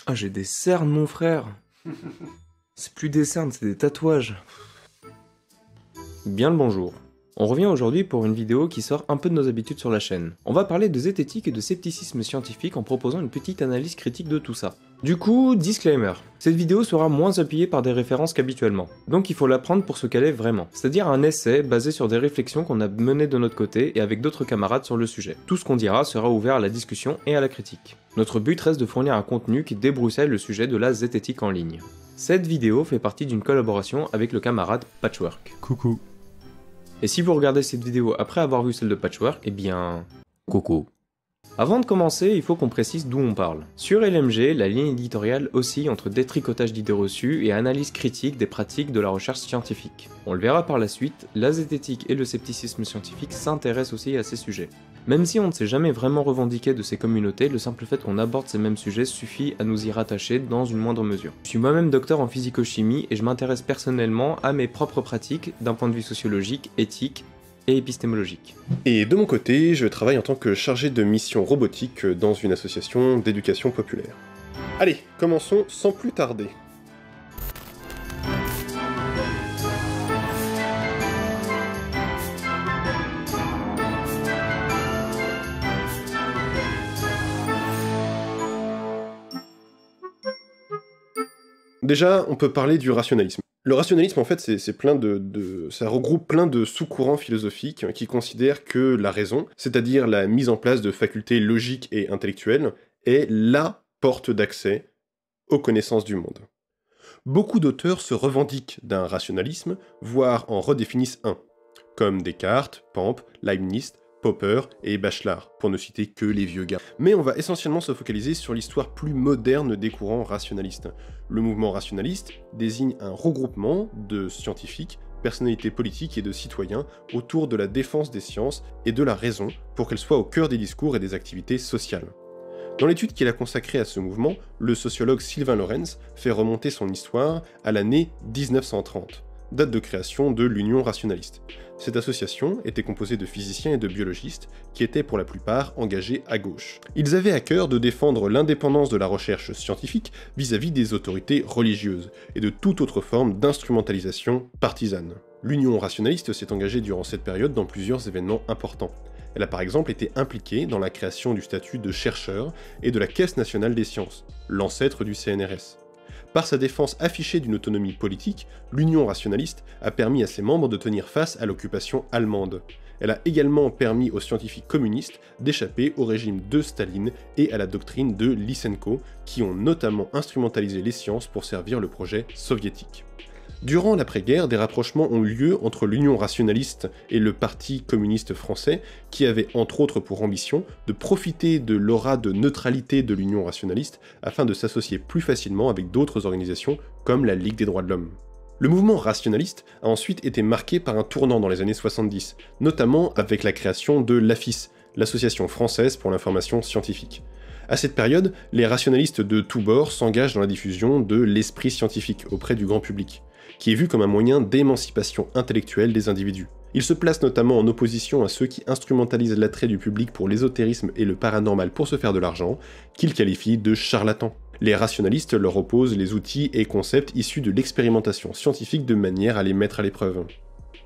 Ah, j'ai des cernes, mon frère. C'est plus des cernes, c'est des tatouages. Bien le bonjour. On revient aujourd'hui pour une vidéo qui sort un peu de nos habitudes sur la chaîne. On va parler de zététique et de scepticisme scientifique en proposant une petite analyse critique de tout ça. Du coup, disclaimer. Cette vidéo sera moins appuyée par des références qu'habituellement. Donc il faut la prendre pour ce qu'elle est vraiment. C'est-à-dire un essai basé sur des réflexions qu'on a menées de notre côté et avec d'autres camarades sur le sujet. Tout ce qu'on dira sera ouvert à la discussion et à la critique. Notre but reste de fournir un contenu qui débroussaille le sujet de la zététique en ligne. Cette vidéo fait partie d'une collaboration avec le camarade Patchwork. Coucou. Et si vous regardez cette vidéo après avoir vu celle de Patchwork, eh bien... coucou. Avant de commencer, il faut qu'on précise d'où on parle. Sur LMG, la ligne éditoriale oscille entre détricotage d'idées reçues et analyse critique des pratiques de la recherche scientifique. On le verra par la suite, la zététique et le scepticisme scientifique s'intéressent aussi à ces sujets. Même si on ne s'est jamais vraiment revendiqué de ces communautés, le simple fait qu'on aborde ces mêmes sujets suffit à nous y rattacher dans une moindre mesure. Je suis moi-même docteur en physico-chimie et je m'intéresse personnellement à mes propres pratiques d'un point de vue sociologique, éthique et épistémologique. Et de mon côté, je travaille en tant que chargé de mission robotique dans une association d'éducation populaire. Allez, commençons sans plus tarder. Déjà, on peut parler du rationalisme. Le rationalisme, en fait, ça regroupe plein de sous-courants philosophiques qui considèrent que la raison, c'est-à-dire la mise en place de facultés logiques et intellectuelles, est LA porte d'accès aux connaissances du monde. Beaucoup d'auteurs se revendiquent d'un rationalisme, voire en redéfinissent un, comme Descartes, Pampe, Leibniz, Popper et Bachelard, pour ne citer que les vieux gars. Mais on va essentiellement se focaliser sur l'histoire plus moderne des courants rationalistes. Le mouvement rationaliste désigne un regroupement de scientifiques, personnalités politiques et de citoyens autour de la défense des sciences et de la raison pour qu'elles soient au cœur des discours et des activités sociales. Dans l'étude qu'il a consacrée à ce mouvement, le sociologue Sylvain Lorenz fait remonter son histoire à l'année 1930. Date de création de l'Union rationaliste. Cette association était composée de physiciens et de biologistes qui étaient pour la plupart engagés à gauche. Ils avaient à cœur de défendre l'indépendance de la recherche scientifique vis-à-vis des autorités religieuses et de toute autre forme d'instrumentalisation partisane. L'Union rationaliste s'est engagée durant cette période dans plusieurs événements importants. Elle a par exemple été impliquée dans la création du statut de chercheur et de la Caisse nationale des sciences, l'ancêtre du CNRS. Par sa défense affichée d'une autonomie politique, l'Union rationaliste a permis à ses membres de tenir face à l'occupation allemande. Elle a également permis aux scientifiques communistes d'échapper au régime de Staline et à la doctrine de Lysenko, qui ont notamment instrumentalisé les sciences pour servir le projet soviétique. Durant l'après-guerre, des rapprochements ont eu lieu entre l'Union rationaliste et le Parti communiste français, qui avait entre autres pour ambition de profiter de l'aura de neutralité de l'Union rationaliste afin de s'associer plus facilement avec d'autres organisations comme la Ligue des droits de l'homme. Le mouvement rationaliste a ensuite été marqué par un tournant dans les années 70, notamment avec la création de l'AFIS, l'Association française pour l'information scientifique. À cette période, les rationalistes de tous bords s'engagent dans la diffusion de l'esprit scientifique auprès du grand public, qui est vu comme un moyen d'émancipation intellectuelle des individus. Il se place notamment en opposition à ceux qui instrumentalisent l'attrait du public pour l'ésotérisme et le paranormal pour se faire de l'argent, qu'ils qualifient de charlatans. Les rationalistes leur opposent les outils et concepts issus de l'expérimentation scientifique de manière à les mettre à l'épreuve.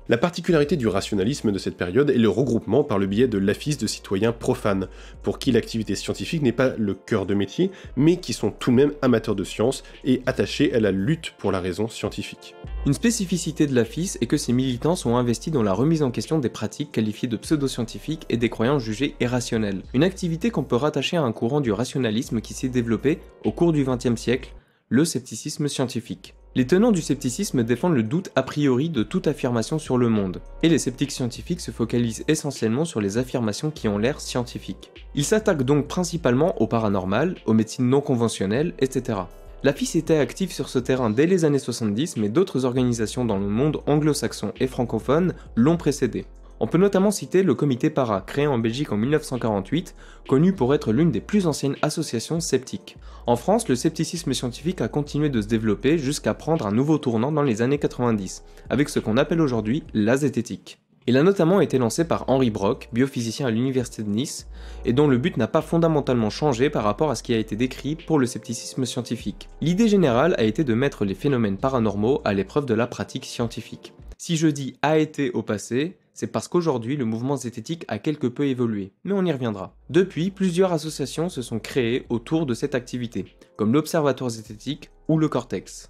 La particularité du rationalisme de cette période est le regroupement par le biais de l'AFIS de citoyens profanes, pour qui l'activité scientifique n'est pas le cœur de métier, mais qui sont tout de même amateurs de science et attachés à la lutte pour la raison scientifique. Une spécificité de l'AFIS est que ses militants sont investis dans la remise en question des pratiques qualifiées de pseudo-scientifiques et des croyances jugées irrationnelles. Une activité qu'on peut rattacher à un courant du rationalisme qui s'est développé au cours du XXe siècle, le scepticisme scientifique. Les tenants du scepticisme défendent le doute a priori de toute affirmation sur le monde, et les sceptiques scientifiques se focalisent essentiellement sur les affirmations qui ont l'air scientifiques. Ils s'attaquent donc principalement au paranormal, aux médecines non conventionnelles, etc. L'AFIS était active sur ce terrain dès les années 70, mais d'autres organisations dans le monde anglo-saxon et francophone l'ont précédé. On peut notamment citer le Comité Para, créé en Belgique en 1948, connu pour être l'une des plus anciennes associations sceptiques. En France, le scepticisme scientifique a continué de se développer jusqu'à prendre un nouveau tournant dans les années 90, avec ce qu'on appelle aujourd'hui la zététique. Il a notamment été lancé par Henri Brock, biophysicien à l'université de Nice, et dont le but n'a pas fondamentalement changé par rapport à ce qui a été décrit pour le scepticisme scientifique. L'idée générale a été de mettre les phénomènes paranormaux à l'épreuve de la pratique scientifique. Si je dis « a été » au passé, c'est parce qu'aujourd'hui le mouvement zététique a quelque peu évolué, mais on y reviendra. Depuis, plusieurs associations se sont créées autour de cette activité, comme l'Observatoire zététique ou le Cortex.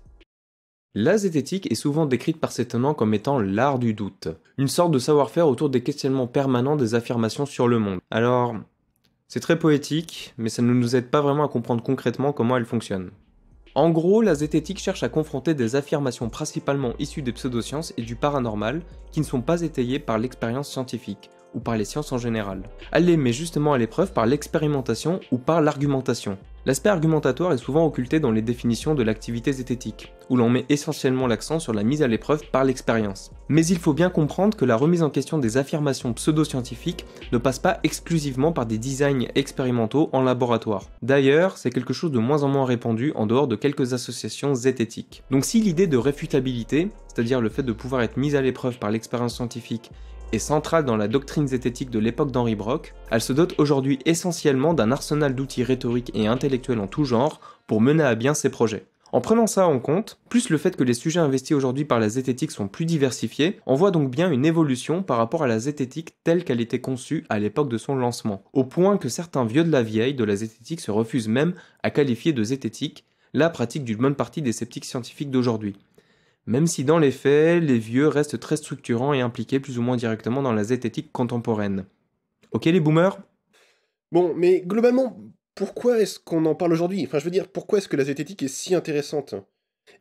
La zététique est souvent décrite par ses tenants comme étant l'art du doute, une sorte de savoir-faire autour des questionnements permanents des affirmations sur le monde. Alors, c'est très poétique, mais ça ne nous aide pas vraiment à comprendre concrètement comment elle fonctionne. En gros, la zététique cherche à confronter des affirmations principalement issues des pseudosciences et du paranormal qui ne sont pas étayées par l'expérience scientifique, ou par les sciences en général. Elle les met justement à l'épreuve par l'expérimentation ou par l'argumentation. L'aspect argumentatoire est souvent occulté dans les définitions de l'activité zététique, où l'on met essentiellement l'accent sur la mise à l'épreuve par l'expérience. Mais il faut bien comprendre que la remise en question des affirmations pseudo-scientifiques ne passe pas exclusivement par des designs expérimentaux en laboratoire. D'ailleurs, c'est quelque chose de moins en moins répandu en dehors de quelques associations zététiques. Donc si l'idée de réfutabilité, c'est-à-dire le fait de pouvoir être mise à l'épreuve par l'expérience scientifique, est centrale dans la doctrine zététique de l'époque d'Henri Brock, elle se dote aujourd'hui essentiellement d'un arsenal d'outils rhétoriques et intellectuels en tout genre pour mener à bien ses projets. En prenant ça en compte, plus le fait que les sujets investis aujourd'hui par la zététique sont plus diversifiés, on voit donc bien une évolution par rapport à la zététique telle qu'elle était conçue à l'époque de son lancement, au point que certains vieux de la vieille de la zététique se refusent même à qualifier de zététique la pratique d'une bonne partie des sceptiques scientifiques d'aujourd'hui. Même si dans les faits, les vieux restent très structurants et impliqués plus ou moins directement dans la zététique contemporaine. Ok les boomers ? Bon, mais globalement, pourquoi est-ce qu'on en parle aujourd'hui? Enfin, je veux dire, pourquoi est-ce que la zététique est si intéressante?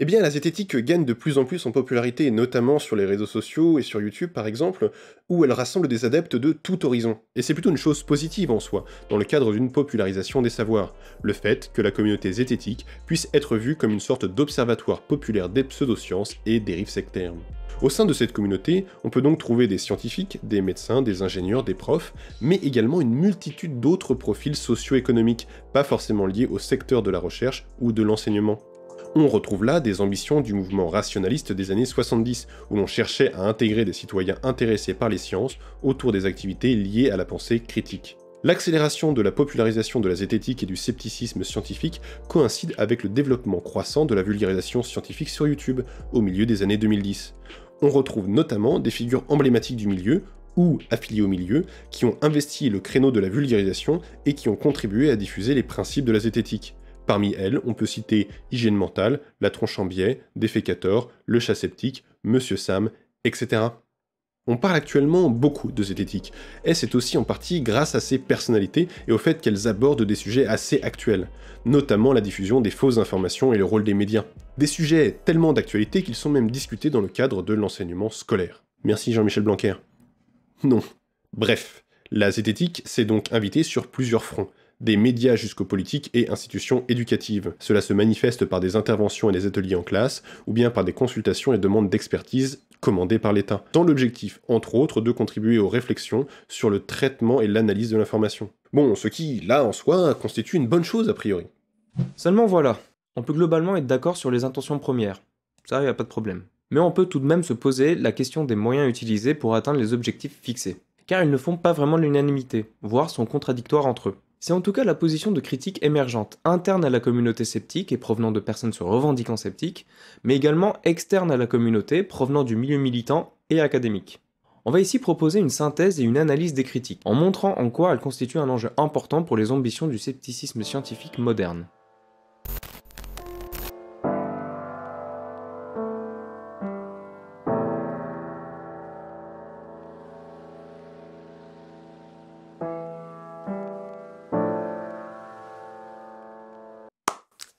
Eh bien, la zététique gagne de plus en plus en popularité, notamment sur les réseaux sociaux et sur YouTube par exemple, où elle rassemble des adeptes de tout horizon. Et c'est plutôt une chose positive en soi, dans le cadre d'une popularisation des savoirs, le fait que la communauté zététique puisse être vue comme une sorte d'observatoire populaire des pseudosciences et dérives sectaires. Au sein de cette communauté, on peut donc trouver des scientifiques, des médecins, des ingénieurs, des profs, mais également une multitude d'autres profils socio-économiques, pas forcément liés au secteur de la recherche ou de l'enseignement. On retrouve là des ambitions du mouvement rationaliste des années 70, où l'on cherchait à intégrer des citoyens intéressés par les sciences autour des activités liées à la pensée critique. L'accélération de la popularisation de la zététique et du scepticisme scientifique coïncide avec le développement croissant de la vulgarisation scientifique sur YouTube, au milieu des années 2010. On retrouve notamment des figures emblématiques du milieu, ou affiliées au milieu, qui ont investi le créneau de la vulgarisation et qui ont contribué à diffuser les principes de la zététique. Parmi elles, on peut citer Hygiène mentale, La tronche en biais, Défécator, Le chat sceptique, Monsieur Sam, etc. On parle actuellement beaucoup de zététique, et c'est aussi en partie grâce à ses personnalités et au fait qu'elles abordent des sujets assez actuels, notamment la diffusion des fausses informations et le rôle des médias. Des sujets tellement d'actualité qu'ils sont même discutés dans le cadre de l'enseignement scolaire. Merci Jean-Michel Blanquer. Non. Bref, la zététique s'est donc invitée sur plusieurs fronts, des médias jusqu'aux politiques et institutions éducatives. Cela se manifeste par des interventions et des ateliers en classe, ou bien par des consultations et demandes d'expertise commandées par l'État, dans l'objectif, entre autres, de contribuer aux réflexions sur le traitement et l'analyse de l'information. Bon, ce qui, là, en soi, constitue une bonne chose a priori. Seulement voilà, on peut globalement être d'accord sur les intentions premières, ça y a pas de problème. Mais on peut tout de même se poser la question des moyens utilisés pour atteindre les objectifs fixés, car ils ne font pas vraiment l'unanimité, voire sont contradictoires entre eux. C'est en tout cas la position de critiques émergentes, interne à la communauté sceptique et provenant de personnes se revendiquant sceptiques, mais également externe à la communauté, provenant du milieu militant et académique. On va ici proposer une synthèse et une analyse des critiques, en montrant en quoi elles constituent un enjeu important pour les ambitions du scepticisme scientifique moderne.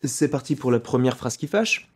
C'est parti pour la première phrase qui fâche.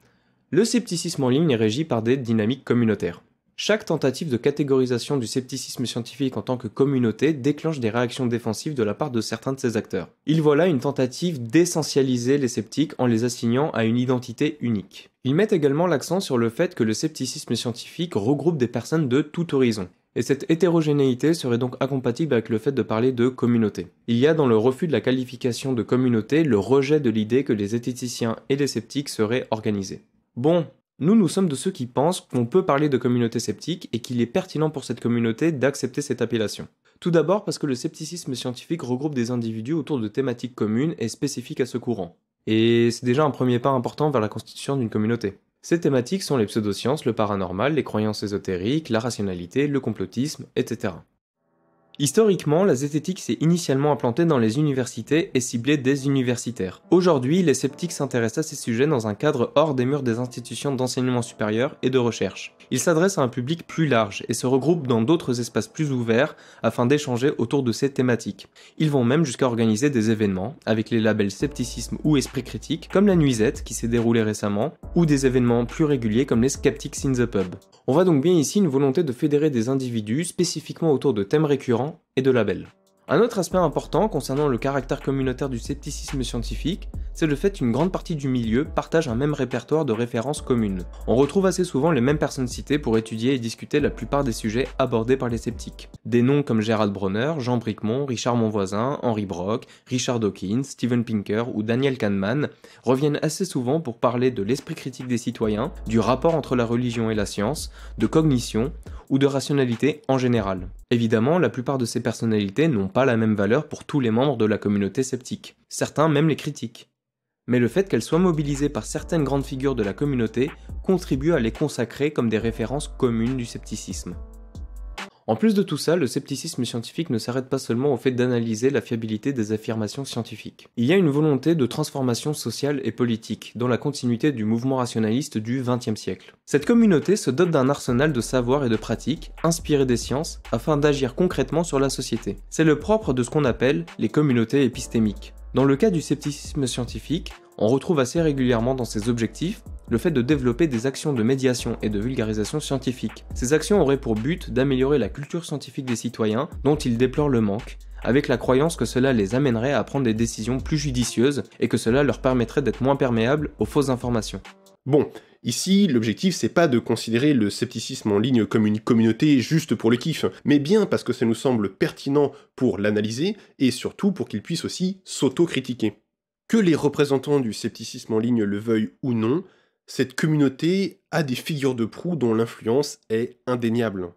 Le scepticisme en ligne est régi par des dynamiques communautaires. Chaque tentative de catégorisation du scepticisme scientifique en tant que communauté déclenche des réactions défensives de la part de certains de ses acteurs. Il voit là une tentative d'essentialiser les sceptiques en les assignant à une identité unique. Ils mettent également l'accent sur le fait que le scepticisme scientifique regroupe des personnes de tout horizon. Et cette hétérogénéité serait donc incompatible avec le fait de parler de communauté. Il y a dans le refus de la qualification de communauté le rejet de l'idée que les zététiciens et les sceptiques seraient organisés. Bon, Nous sommes de ceux qui pensent qu'on peut parler de communauté sceptique et qu'il est pertinent pour cette communauté d'accepter cette appellation. Tout d'abord parce que le scepticisme scientifique regroupe des individus autour de thématiques communes et spécifiques à ce courant. Et c'est déjà un premier pas important vers la constitution d'une communauté. Ces thématiques sont les pseudosciences, le paranormal, les croyances ésotériques, la rationalité, le complotisme, etc. Historiquement, la zététique s'est initialement implantée dans les universités et ciblée des universitaires. Aujourd'hui, les sceptiques s'intéressent à ces sujets dans un cadre hors des murs des institutions d'enseignement supérieur et de recherche. Ils s'adressent à un public plus large et se regroupent dans d'autres espaces plus ouverts afin d'échanger autour de ces thématiques. Ils vont même jusqu'à organiser des événements, avec les labels scepticisme ou esprit critique, comme la Nuisette qui s'est déroulée récemment, ou des événements plus réguliers comme les Skeptics in the Pub. On voit donc bien ici une volonté de fédérer des individus spécifiquement autour de thèmes récurrents et de labels. Un autre aspect important concernant le caractère communautaire du scepticisme scientifique, c'est le fait qu'une grande partie du milieu partage un même répertoire de références communes. On retrouve assez souvent les mêmes personnes citées pour étudier et discuter la plupart des sujets abordés par les sceptiques. Des noms comme Gerald Bronner, Jean Bricmont, Richard Monvoisin, Henry Brock, Richard Dawkins, Steven Pinker ou Daniel Kahneman reviennent assez souvent pour parler de l'esprit critique des citoyens, du rapport entre la religion et la science, de cognition ou de rationalité en général. Évidemment, la plupart de ces personnalités n'ont pas la même valeur pour tous les membres de la communauté sceptique. Certains même les critiquent. Mais le fait qu'elles soient mobilisées par certaines grandes figures de la communauté contribue à les consacrer comme des références communes du scepticisme. En plus de tout ça, le scepticisme scientifique ne s'arrête pas seulement au fait d'analyser la fiabilité des affirmations scientifiques. Il y a une volonté de transformation sociale et politique, dans la continuité du mouvement rationaliste du XXe siècle. Cette communauté se dote d'un arsenal de savoirs et de pratiques, inspirés des sciences, afin d'agir concrètement sur la société. C'est le propre de ce qu'on appelle les communautés épistémiques. Dans le cas du scepticisme scientifique, on retrouve assez régulièrement dans ses objectifs le fait de développer des actions de médiation et de vulgarisation scientifique. Ces actions auraient pour but d'améliorer la culture scientifique des citoyens, dont ils déplorent le manque, avec la croyance que cela les amènerait à prendre des décisions plus judicieuses et que cela leur permettrait d'être moins perméables aux fausses informations. Bon, ici, l'objectif c'est pas de considérer le scepticisme en ligne comme une communauté juste pour le kiff, mais bien parce que ça nous semble pertinent pour l'analyser, et surtout pour qu'il puisse aussi s'auto-critiquer. Que les représentants du scepticisme en ligne le veuillent ou non, cette communauté a des figures de proue dont l'influence est indéniable.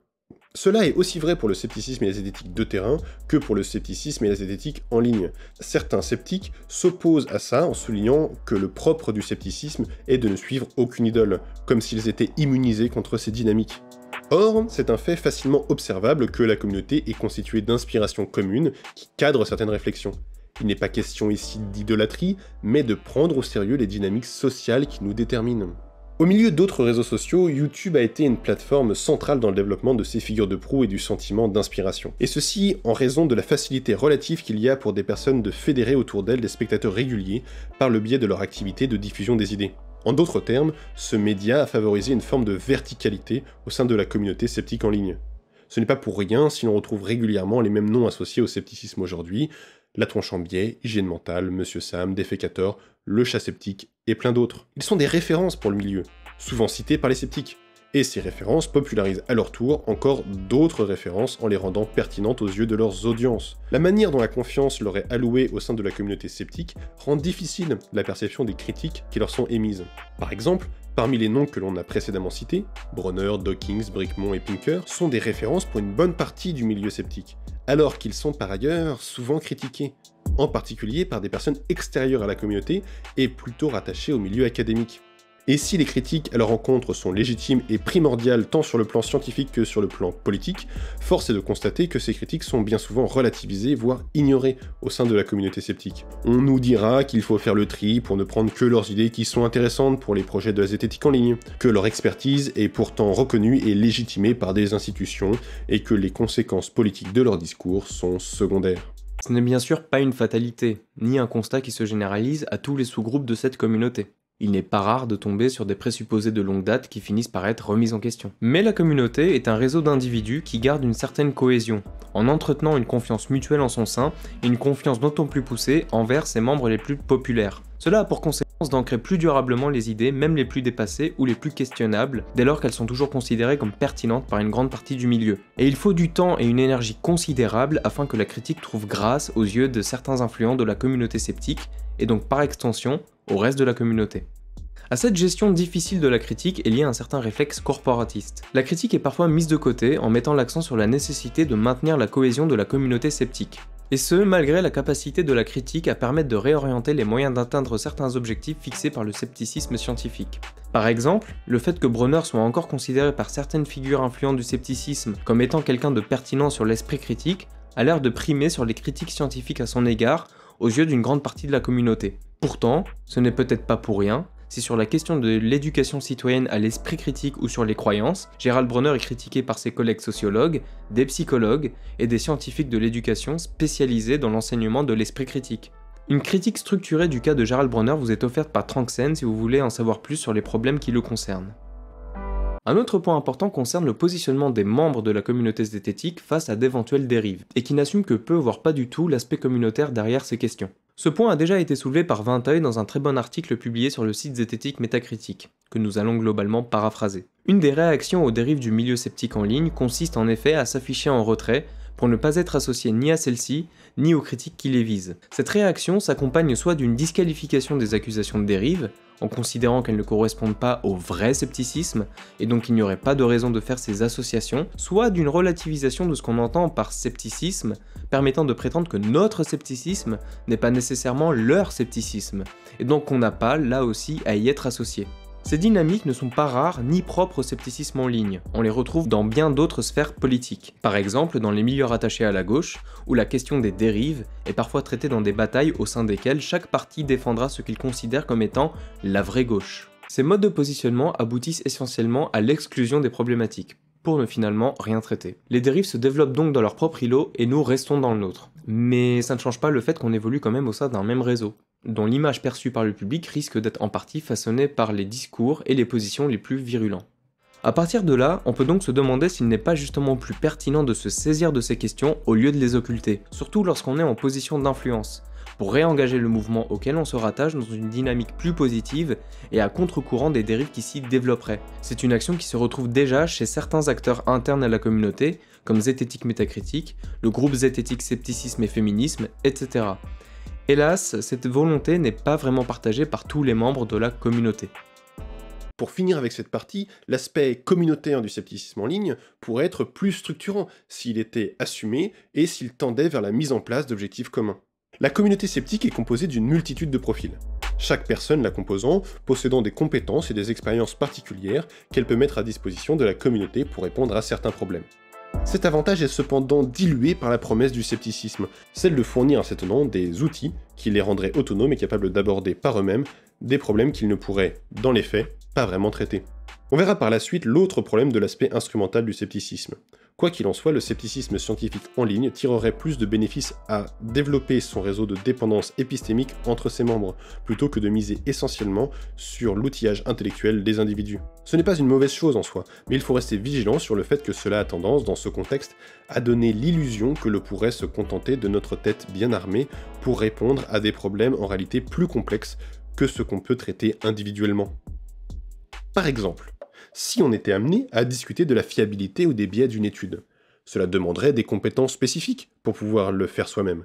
Cela est aussi vrai pour le scepticisme et la zététique de terrain que pour le scepticisme et la zététique en ligne. Certains sceptiques s'opposent à ça en soulignant que le propre du scepticisme est de ne suivre aucune idole, comme s'ils étaient immunisés contre ces dynamiques. Or, c'est un fait facilement observable que la communauté est constituée d'inspirations communes qui cadrent certaines réflexions. Il n'est pas question ici d'idolâtrie, mais de prendre au sérieux les dynamiques sociales qui nous déterminent. Au milieu d'autres réseaux sociaux, YouTube a été une plateforme centrale dans le développement de ces figures de proue et du sentiment d'inspiration. Et ceci en raison de la facilité relative qu'il y a pour des personnes de fédérer autour d'elles des spectateurs réguliers par le biais de leur activité de diffusion des idées. En d'autres termes, ce média a favorisé une forme de verticalité au sein de la communauté sceptique en ligne. Ce n'est pas pour rien si l'on retrouve régulièrement les mêmes noms associés au scepticisme aujourd'hui: La Tronche en Biais, Hygiène Mentale, Monsieur Sam, Défécateur, Le Chat Sceptique et plein d'autres. Ils sont des références pour le milieu, souvent cités par les sceptiques. Et ces références popularisent à leur tour encore d'autres références en les rendant pertinentes aux yeux de leurs audiences. La manière dont la confiance leur est allouée au sein de la communauté sceptique rend difficile la perception des critiques qui leur sont émises. Par exemple, parmi les noms que l'on a précédemment cités, Bronner, Dawkins, Bricmont et Pinker sont des références pour une bonne partie du milieu sceptique, alors qu'ils sont par ailleurs souvent critiqués, en particulier par des personnes extérieures à la communauté et plutôt rattachées au milieu académique. Et si les critiques à leur encontre sont légitimes et primordiales tant sur le plan scientifique que sur le plan politique, force est de constater que ces critiques sont bien souvent relativisées, voire ignorées au sein de la communauté sceptique. On nous dira qu'il faut faire le tri pour ne prendre que leurs idées qui sont intéressantes pour les projets de la zététique en ligne, que leur expertise est pourtant reconnue et légitimée par des institutions, et que les conséquences politiques de leur discours sont secondaires. Ce n'est bien sûr pas une fatalité, ni un constat qui se généralise à tous les sous-groupes de cette communauté. Il n'est pas rare de tomber sur des présupposés de longue date qui finissent par être remis en question. Mais la communauté est un réseau d'individus qui gardent une certaine cohésion, en entretenant une confiance mutuelle en son sein et une confiance d'autant plus poussée envers ses membres les plus populaires. Cela a pour conséquence d'ancrer plus durablement les idées, même les plus dépassées ou les plus questionnables, dès lors qu'elles sont toujours considérées comme pertinentes par une grande partie du milieu. Et il faut du temps et une énergie considérable afin que la critique trouve grâce aux yeux de certains influents de la communauté sceptique, et donc par extension, au reste de la communauté. À cette gestion difficile de la critique est lié un certain réflexe corporatiste. La critique est parfois mise de côté en mettant l'accent sur la nécessité de maintenir la cohésion de la communauté sceptique. Et ce, malgré la capacité de la critique à permettre de réorienter les moyens d'atteindre certains objectifs fixés par le scepticisme scientifique. Par exemple, le fait que Bronner soit encore considéré par certaines figures influentes du scepticisme comme étant quelqu'un de pertinent sur l'esprit critique, a l'air de primer sur les critiques scientifiques à son égard aux yeux d'une grande partie de la communauté. Pourtant, ce n'est peut-être pas pour rien si sur la question de l'éducation citoyenne à l'esprit critique ou sur les croyances, Gerald Bronner est critiqué par ses collègues sociologues, des psychologues et des scientifiques de l'éducation spécialisés dans l'enseignement de l'esprit critique. Une critique structurée du cas de Gerald Bronner vous est offerte par Tranxen si vous voulez en savoir plus sur les problèmes qui le concernent. Un autre point important concerne le positionnement des membres de la communauté zététique face à d'éventuelles dérives, et qui n'assument que peu voire pas du tout l'aspect communautaire derrière ces questions. Ce point a déjà été soulevé par Vinteuil dans un très bon article publié sur le site Zététique Métacritique, que nous allons globalement paraphraser. Une des réactions aux dérives du milieu sceptique en ligne consiste en effet à s'afficher en retrait pour ne pas être associé ni à celle-ci, ni aux critiques qui les visent. Cette réaction s'accompagne soit d'une disqualification des accusations de dérive, en considérant qu'elles ne correspondent pas au vrai scepticisme, et donc il n'y aurait pas de raison de faire ces associations, soit d'une relativisation de ce qu'on entend par scepticisme, permettant de prétendre que notre scepticisme n'est pas nécessairement leur scepticisme, et donc qu'on n'a pas, là aussi, à y être associé. Ces dynamiques ne sont pas rares ni propres au scepticisme en ligne, on les retrouve dans bien d'autres sphères politiques. Par exemple dans les milieux rattachés à la gauche, où la question des dérives est parfois traitée dans des batailles au sein desquelles chaque parti défendra ce qu'il considère comme étant la vraie gauche. Ces modes de positionnement aboutissent essentiellement à l'exclusion des problématiques, pour ne finalement rien traiter. Les dérives se développent donc dans leur propre îlot et nous restons dans le nôtre. Mais ça ne change pas le fait qu'on évolue quand même au sein d'un même réseau, dont l'image perçue par le public risque d'être en partie façonnée par les discours et les positions les plus virulents. A partir de là, on peut donc se demander s'il n'est pas justement plus pertinent de se saisir de ces questions au lieu de les occulter, surtout lorsqu'on est en position d'influence, pour réengager le mouvement auquel on se rattache dans une dynamique plus positive et à contre-courant des dérives qui s'y développeraient. C'est une action qui se retrouve déjà chez certains acteurs internes à la communauté, comme Zététique Métacritique, le groupe Zététique Scepticisme et Féminisme, etc. Hélas, cette volonté n'est pas vraiment partagée par tous les membres de la communauté. Pour finir avec cette partie, l'aspect communautaire du scepticisme en ligne pourrait être plus structurant s'il était assumé et s'il tendait vers la mise en place d'objectifs communs. La communauté sceptique est composée d'une multitude de profils. Chaque personne la composant possédant des compétences et des expériences particulières qu'elle peut mettre à disposition de la communauté pour répondre à certains problèmes. Cet avantage est cependant dilué par la promesse du scepticisme, celle de fournir à ces tenants des outils qui les rendraient autonomes et capables d'aborder par eux-mêmes des problèmes qu'ils ne pourraient, dans les faits, pas vraiment traiter. On verra par la suite l'autre problème de l'aspect instrumental du scepticisme. Quoi qu'il en soit, le scepticisme scientifique en ligne tirerait plus de bénéfices à développer son réseau de dépendance épistémique entre ses membres, plutôt que de miser essentiellement sur l'outillage intellectuel des individus. Ce n'est pas une mauvaise chose en soi, mais il faut rester vigilant sur le fait que cela a tendance, dans ce contexte, à donner l'illusion que l'on pourrait se contenter de notre tête bien armée pour répondre à des problèmes en réalité plus complexes que ce qu'on peut traiter individuellement. Par exemple, si on était amené à discuter de la fiabilité ou des biais d'une étude, cela demanderait des compétences spécifiques pour pouvoir le faire soi-même,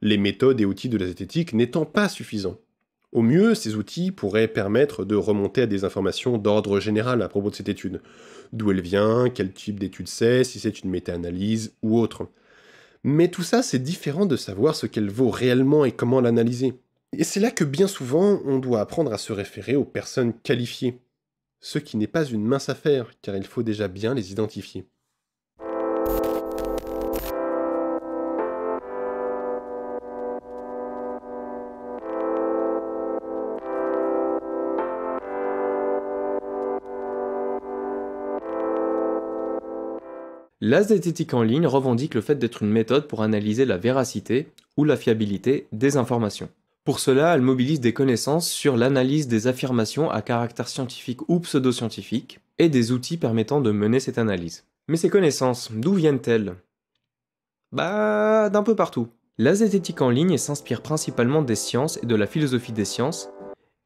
les méthodes et outils de la zététique n'étant pas suffisants. Au mieux, ces outils pourraient permettre de remonter à des informations d'ordre général à propos de cette étude, d'où elle vient, quel type d'étude c'est, si c'est une méta-analyse ou autre. Mais tout ça, c'est différent de savoir ce qu'elle vaut réellement et comment l'analyser. Et c'est là que bien souvent, on doit apprendre à se référer aux personnes qualifiées. Ce qui n'est pas une mince affaire, car il faut déjà bien les identifier. La zététique en ligne revendique le fait d'être une méthode pour analyser la véracité ou la fiabilité des informations. Pour cela, elle mobilise des connaissances sur l'analyse des affirmations à caractère scientifique ou pseudo-scientifique, et des outils permettant de mener cette analyse. Mais ces connaissances, d'où viennent-elles? D'un peu partout. La zététique en ligne s'inspire principalement des sciences et de la philosophie des sciences,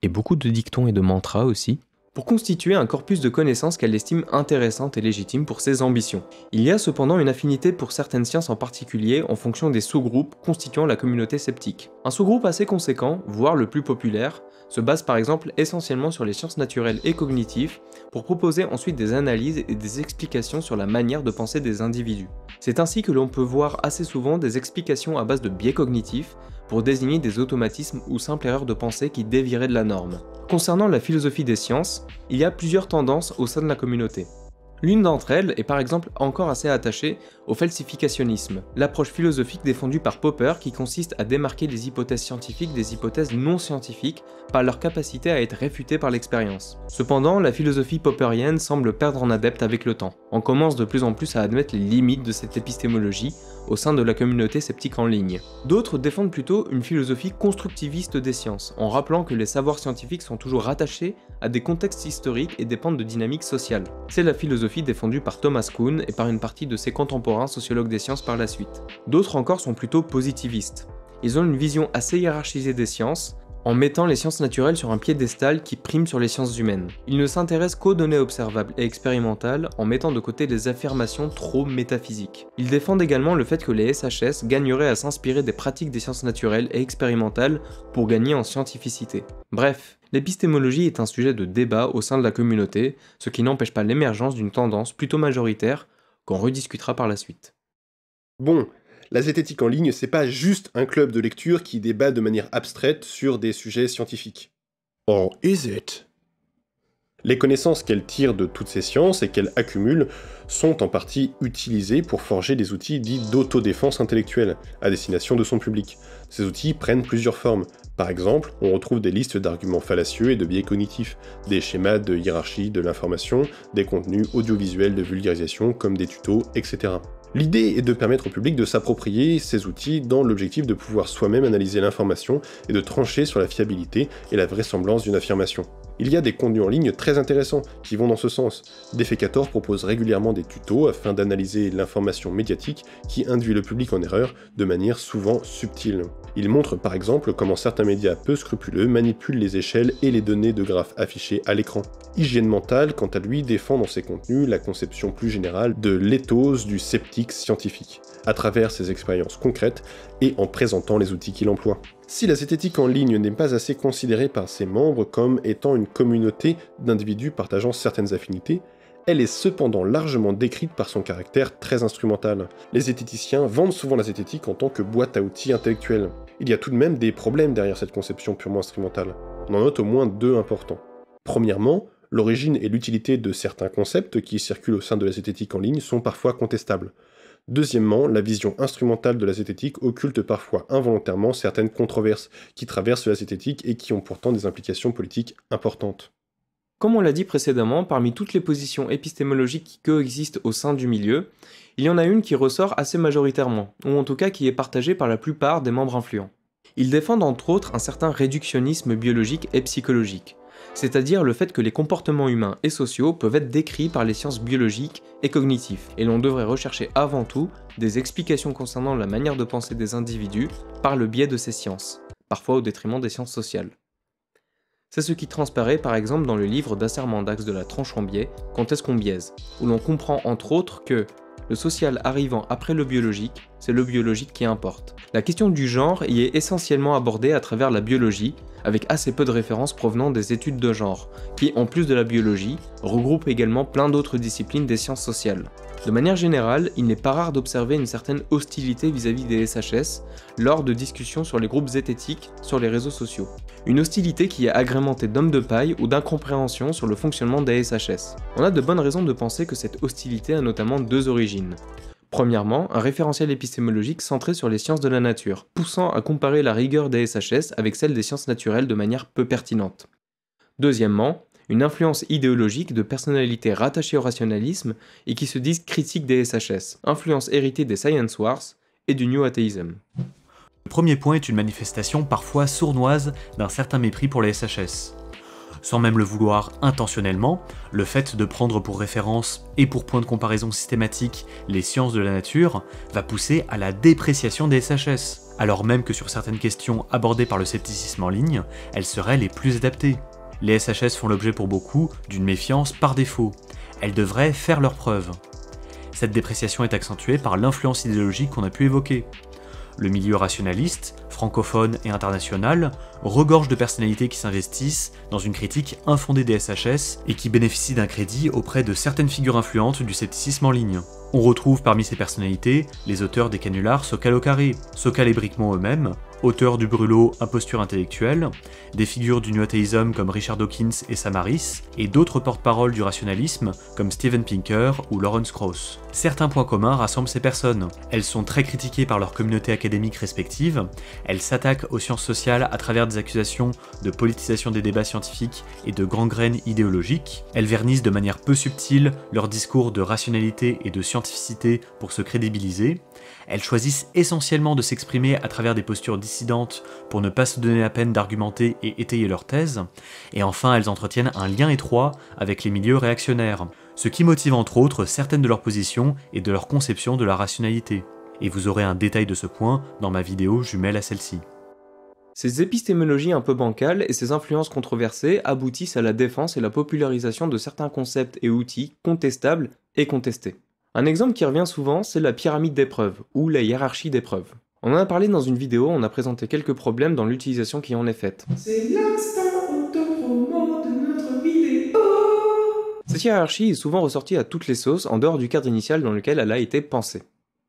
et beaucoup de dictons et de mantras aussi, pour constituer un corpus de connaissances qu'elle estime intéressante et légitime pour ses ambitions. Il y a cependant une affinité pour certaines sciences en particulier en fonction des sous-groupes constituant la communauté sceptique. Un sous-groupe assez conséquent, voire le plus populaire, se base par exemple essentiellement sur les sciences naturelles et cognitives pour proposer ensuite des analyses et des explications sur la manière de penser des individus. C'est ainsi que l'on peut voir assez souvent des explications à base de biais cognitifs pour désigner des automatismes ou simples erreurs de pensée qui dévieraient de la norme. Concernant la philosophie des sciences, il y a plusieurs tendances au sein de la communauté. L'une d'entre elles est par exemple encore assez attachée au falsificationnisme, l'approche philosophique défendue par Popper qui consiste à démarquer les hypothèses scientifiques des hypothèses non scientifiques par leur capacité à être réfutées par l'expérience. Cependant, la philosophie popperienne semble perdre en adeptes avec le temps. On commence de plus en plus à admettre les limites de cette épistémologie au sein de la communauté sceptique en ligne. D'autres défendent plutôt une philosophie constructiviste des sciences, en rappelant que les savoirs scientifiques sont toujours rattachés à des contextes historiques et dépendent de dynamiques sociales. C'est la philosophie défendue par Thomas Kuhn et par une partie de ses contemporains sociologues des sciences par la suite. D'autres encore sont plutôt positivistes. Ils ont une vision assez hiérarchisée des sciences, en mettant les sciences naturelles sur un piédestal qui prime sur les sciences humaines. Ils ne s'intéressent qu'aux données observables et expérimentales en mettant de côté les affirmations trop métaphysiques. Ils défendent également le fait que les SHS gagneraient à s'inspirer des pratiques des sciences naturelles et expérimentales pour gagner en scientificité. Bref, l'épistémologie est un sujet de débat au sein de la communauté, ce qui n'empêche pas l'émergence d'une tendance plutôt majoritaire qu'on rediscutera par la suite. Bon, la zététique en ligne, c'est pas juste un club de lecture qui débat de manière abstraite sur des sujets scientifiques. Or is it? Les connaissances qu'elle tire de toutes ces sciences et qu'elle accumule sont en partie utilisées pour forger des outils dits d'autodéfense intellectuelle, à destination de son public. Ces outils prennent plusieurs formes. Par exemple, on retrouve des listes d'arguments fallacieux et de biais cognitifs, des schémas de hiérarchie de l'information, des contenus audiovisuels de vulgarisation comme des tutos, etc. L'idée est de permettre au public de s'approprier ces outils dans l'objectif de pouvoir soi-même analyser l'information et de trancher sur la fiabilité et la vraisemblance d'une affirmation. Il y a des contenus en ligne très intéressants qui vont dans ce sens. Defecator propose régulièrement des tutos afin d'analyser l'information médiatique qui induit le public en erreur de manière souvent subtile. Il montre par exemple comment certains médias peu scrupuleux manipulent les échelles et les données de graphes affichés à l'écran. Hygiène Mentale, quant à lui, défend dans ses contenus la conception plus générale de l'éthos du sceptique scientifique, à travers ses expériences concrètes et en présentant les outils qu'il emploie. Si la zététique en ligne n'est pas assez considérée par ses membres comme étant une communauté d'individus partageant certaines affinités, elle est cependant largement décrite par son caractère très instrumental. Les zététiciens vendent souvent la zététique en tant que boîte à outils intellectuelle. Il y a tout de même des problèmes derrière cette conception purement instrumentale. On en note au moins deux importants. Premièrement, l'origine et l'utilité de certains concepts qui circulent au sein de la zététique en ligne sont parfois contestables. Deuxièmement, la vision instrumentale de la zététique occulte parfois involontairement certaines controverses qui traversent la zététique et qui ont pourtant des implications politiques importantes. Comme on l'a dit précédemment, parmi toutes les positions épistémologiques qui coexistent au sein du milieu, il y en a une qui ressort assez majoritairement, ou en tout cas qui est partagée par la plupart des membres influents. Ils défendent entre autres un certain réductionnisme biologique et psychologique, c'est-à-dire le fait que les comportements humains et sociaux peuvent être décrits par les sciences biologiques et cognitives, et l'on devrait rechercher avant tout des explications concernant la manière de penser des individus par le biais de ces sciences, parfois au détriment des sciences sociales. C'est ce qui transparaît par exemple dans le livre d'Assermendax de la Tranche en biais, Quand est-ce qu'on biaise, où l'on comprend entre autres que le social arrivant après le biologique, c'est le biologique qui importe. La question du genre y est essentiellement abordée à travers la biologie, avec assez peu de références provenant des études de genre, qui, en plus de la biologie, regroupent également plein d'autres disciplines des sciences sociales. De manière générale, il n'est pas rare d'observer une certaine hostilité vis-à-vis des SHS lors de discussions sur les groupes zététiques sur les réseaux sociaux. Une hostilité qui est agrémentée d'hommes de paille ou d'incompréhension sur le fonctionnement des SHS. On a de bonnes raisons de penser que cette hostilité a notamment deux origines. Premièrement, un référentiel épistémologique centré sur les sciences de la nature, poussant à comparer la rigueur des SHS avec celle des sciences naturelles de manière peu pertinente. Deuxièmement, une influence idéologique de personnalités rattachées au rationalisme et qui se disent critiques des SHS, influence héritée des Science Wars et du New Atheism. Le premier point est une manifestation parfois sournoise d'un certain mépris pour les SHS. Sans même le vouloir intentionnellement, le fait de prendre pour référence et pour point de comparaison systématique les sciences de la nature va pousser à la dépréciation des SHS, alors même que sur certaines questions abordées par le scepticisme en ligne, elles seraient les plus adaptées. Les SHS font l'objet pour beaucoup d'une méfiance par défaut. Elles devraient faire leurs preuves. Cette dépréciation est accentuée par l'influence idéologique qu'on a pu évoquer. Le milieu rationaliste, francophone et international, regorge de personnalités qui s'investissent dans une critique infondée des SHS et qui bénéficient d'un crédit auprès de certaines figures influentes du scepticisme en ligne. On retrouve parmi ces personnalités les auteurs des canulars Sokal au carré, Sokal et Bricmont eux-mêmes, auteurs du brûlot Imposture intellectuelle, des figures du New Atheism comme Richard Dawkins et Samaris, et d'autres porte-paroles du rationalisme comme Steven Pinker ou Lawrence Krauss. Certains points communs rassemblent ces personnes. Elles sont très critiquées par leurs communautés académiques respectives, elles s'attaquent aux sciences sociales à travers des accusations de politisation des débats scientifiques et de gangrène idéologique, elles vernissent de manière peu subtile leur discours de rationalité et de scientificité pour se crédibiliser, elles choisissent essentiellement de s'exprimer à travers des postures dissidentes pour ne pas se donner la peine d'argumenter et étayer leur thèse, et enfin elles entretiennent un lien étroit avec les milieux réactionnaires, ce qui motive entre autres certaines de leurs positions et de leur conception de la rationalité. Et vous aurez un détail de ce point dans ma vidéo jumelle à celle-ci. Ces épistémologies un peu bancales et ces influences controversées aboutissent à la défense et la popularisation de certains concepts et outils contestables et contestés. Un exemple qui revient souvent, c'est la pyramide des preuves, ou la hiérarchie des preuves. On en a parlé dans une vidéo, on a présenté quelques problèmes dans l'utilisation qui en est faite. C'est l'instant auto-promo de notre vidéo. Cette hiérarchie est souvent ressortie à toutes les sauces en dehors du cadre initial dans lequel elle a été pensée,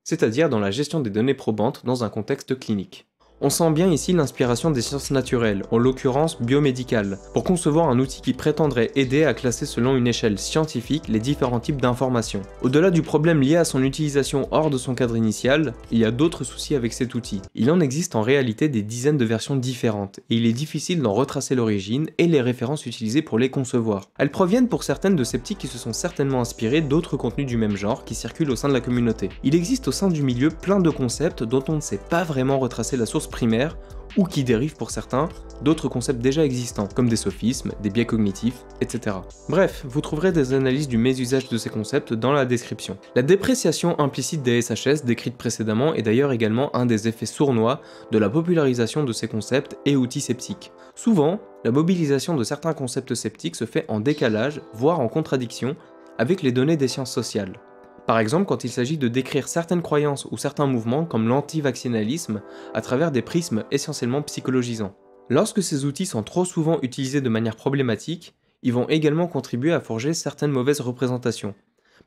c'est-à-dire dans la gestion des données probantes dans un contexte clinique. On sent bien ici l'inspiration des sciences naturelles, en l'occurrence biomédicales, pour concevoir un outil qui prétendrait aider à classer selon une échelle scientifique les différents types d'informations. Au-delà du problème lié à son utilisation hors de son cadre initial, il y a d'autres soucis avec cet outil. Il en existe en réalité des dizaines de versions différentes, et il est difficile d'en retracer l'origine et les références utilisées pour les concevoir. Elles proviennent pour certaines de sceptiques qui se sont certainement inspirés d'autres contenus du même genre qui circulent au sein de la communauté. Il existe au sein du milieu plein de concepts dont on ne sait pas vraiment retracer la source primaire, ou qui dérivent pour certains d'autres concepts déjà existants, comme des sophismes, des biais cognitifs, etc. Bref, vous trouverez des analyses du mésusage de ces concepts dans la description. La dépréciation implicite des SHS décrite précédemment est d'ailleurs également un des effets sournois de la popularisation de ces concepts et outils sceptiques. Souvent, la mobilisation de certains concepts sceptiques se fait en décalage, voire en contradiction, avec les données des sciences sociales. Par exemple, quand il s'agit de décrire certaines croyances ou certains mouvements comme l'antivaccinalisme à travers des prismes essentiellement psychologisants. Lorsque ces outils sont trop souvent utilisés de manière problématique, ils vont également contribuer à forger certaines mauvaises représentations.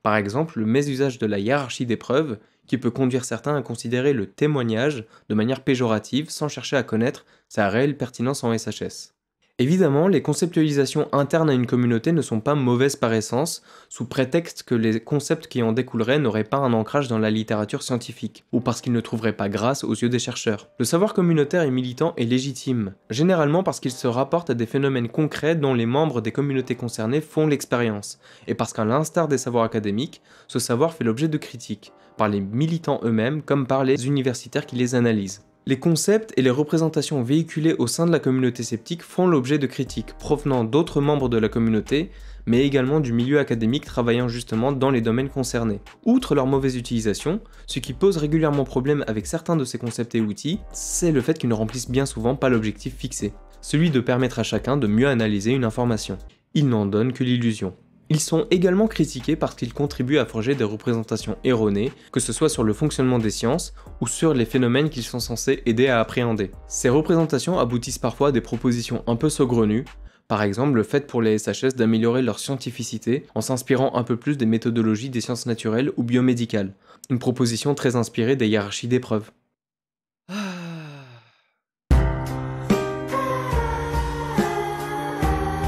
Par exemple, le mésusage de la hiérarchie des preuves, qui peut conduire certains à considérer le témoignage de manière péjorative sans chercher à connaître sa réelle pertinence en SHS. Évidemment, les conceptualisations internes à une communauté ne sont pas mauvaises par essence, sous prétexte que les concepts qui en découleraient n'auraient pas un ancrage dans la littérature scientifique, ou parce qu'ils ne trouveraient pas grâce aux yeux des chercheurs. Le savoir communautaire et militant est légitime, généralement parce qu'il se rapporte à des phénomènes concrets dont les membres des communautés concernées font l'expérience, et parce qu'à l'instar des savoirs académiques, ce savoir fait l'objet de critiques, par les militants eux-mêmes comme par les universitaires qui les analysent. Les concepts et les représentations véhiculées au sein de la communauté sceptique font l'objet de critiques provenant d'autres membres de la communauté, mais également du milieu académique travaillant justement dans les domaines concernés. Outre leur mauvaise utilisation, ce qui pose régulièrement problème avec certains de ces concepts et outils, c'est le fait qu'ils ne remplissent bien souvent pas l'objectif fixé, celui de permettre à chacun de mieux analyser une information. Ils n'en donnent que l'illusion. Ils sont également critiqués parce qu'ils contribuent à forger des représentations erronées, que ce soit sur le fonctionnement des sciences ou sur les phénomènes qu'ils sont censés aider à appréhender. Ces représentations aboutissent parfois à des propositions un peu saugrenues, par exemple le fait pour les SHS d'améliorer leur scientificité en s'inspirant un peu plus des méthodologies des sciences naturelles ou biomédicales, une proposition très inspirée des hiérarchies des preuves.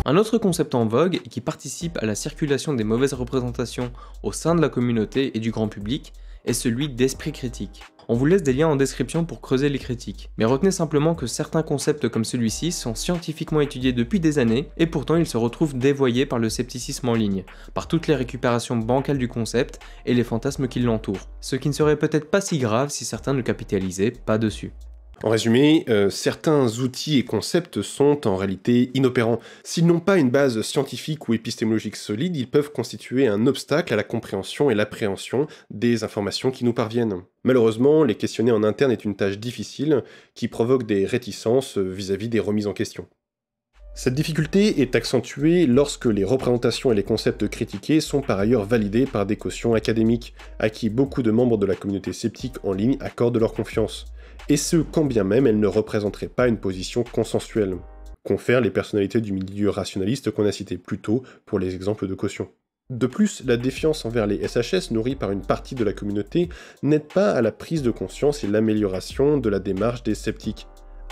Un autre concept en vogue et qui participe à la circulation des mauvaises représentations au sein de la communauté et du grand public est celui d'esprit critique. On vous laisse des liens en description pour creuser les critiques, mais retenez simplement que certains concepts comme celui-ci sont scientifiquement étudiés depuis des années et pourtant ils se retrouvent dévoyés par le scepticisme en ligne, par toutes les récupérations bancales du concept et les fantasmes qui l'entourent, ce qui ne serait peut-être pas si grave si certains ne capitalisaient pas dessus. En résumé, certains outils et concepts sont en réalité inopérants. S'ils n'ont pas une base scientifique ou épistémologique solide, ils peuvent constituer un obstacle à la compréhension et l'appréhension des informations qui nous parviennent. Malheureusement, les questionner en interne est une tâche difficile qui provoque des réticences vis-à-vis des remises en question. Cette difficulté est accentuée lorsque les représentations et les concepts critiqués sont par ailleurs validés par des cautions académiques, à qui beaucoup de membres de la communauté sceptique en ligne accordent leur confiance, et ce quand bien même elles ne représenteraient pas une position consensuelle, confèrent les personnalités du milieu rationaliste qu'on a cité plus tôt pour les exemples de caution. De plus, la défiance envers les SHS nourrie par une partie de la communauté n'aide pas à la prise de conscience et l'amélioration de la démarche des sceptiques,